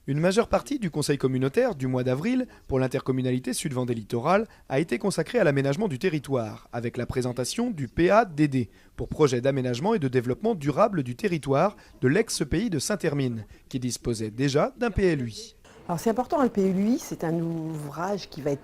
Une majeure partie du conseil communautaire du mois d'avril pour l'intercommunalité Sud-Vendée Littoral a été consacrée à l'aménagement du territoire, avec la présentation du PADD, pour projet d'aménagement et de développement durable du territoire de l'ex-pays de Saint-Hermine, qui disposait déjà d'un PLUI. Alors c'est important, le PLUI, c'est un ouvrage qui va être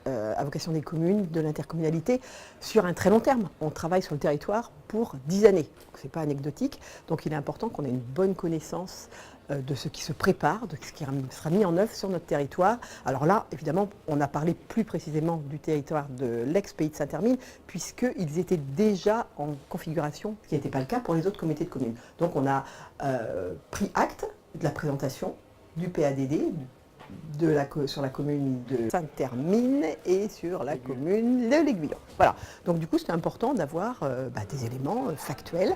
à vocation des communes, de l'intercommunalité, sur un très long terme. On travaille sur le territoire pour 10 années, ce n'est pas anecdotique, donc il est important qu'on ait une bonne connaissance de ce qui se prépare, de ce qui sera mis en œuvre sur notre territoire. Alors là, évidemment, on a parlé plus précisément du territoire de l'ex-pays de Saint-Hermine, puisqu'ils étaient déjà en configuration, ce qui n'était pas le cas pour les autres communautés de communes. Donc on a pris acte de la présentation du PADD sur la commune de Saint-Hermine et sur la commune de l'Aiguillon. Voilà. Donc du coup, c'est important d'avoir des éléments factuels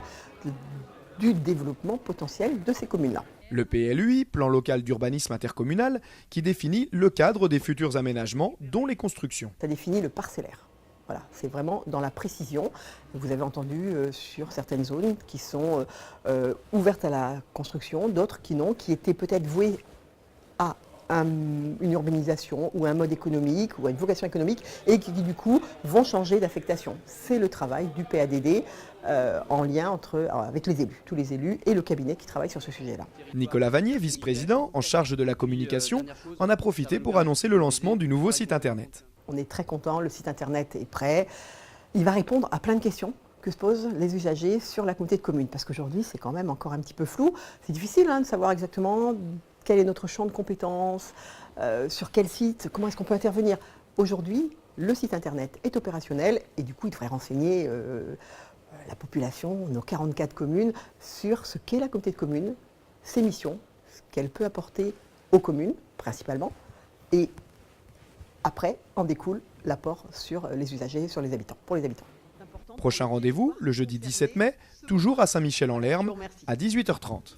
du développement potentiel de ces communes-là. Le PLUI, plan local d'urbanisme intercommunal, qui définit le cadre des futurs aménagements, dont les constructions. Ça définit le parcellaire. Voilà, c'est vraiment dans la précision. Vous avez entendu sur certaines zones qui sont ouvertes à la construction, d'autres qui non, qui étaient peut-être vouées à une urbanisation ou un mode économique ou à une vocation économique et qui du coup vont changer d'affectation. C'est le travail du PADD en lien avec les élus, tous les élus et le cabinet qui travaille sur ce sujet-là. Nicolas Vanier, vice-président en charge de la communication, en a profité pour annoncer le lancement du nouveau site internet. On est très content, le site internet est prêt. Il va répondre à plein de questions que se posent les usagers sur la communauté de communes. Parce qu'aujourd'hui, c'est quand même encore un petit peu flou. C'est difficile de savoir exactement quel est notre champ de compétences, sur quel site, comment est-ce qu'on peut intervenir. Aujourd'hui, le site internet est opérationnel et du coup, il devrait renseigner la population, nos 44 communes, sur ce qu'est la communauté de communes, ses missions, ce qu'elle peut apporter aux communes, principalement, et après, en découle l'apport sur les usagers, sur les habitants, pour les habitants. Prochain rendez-vous, le jeudi 17 mai, toujours à Saint-Michel-en-Lerme, à 18h30.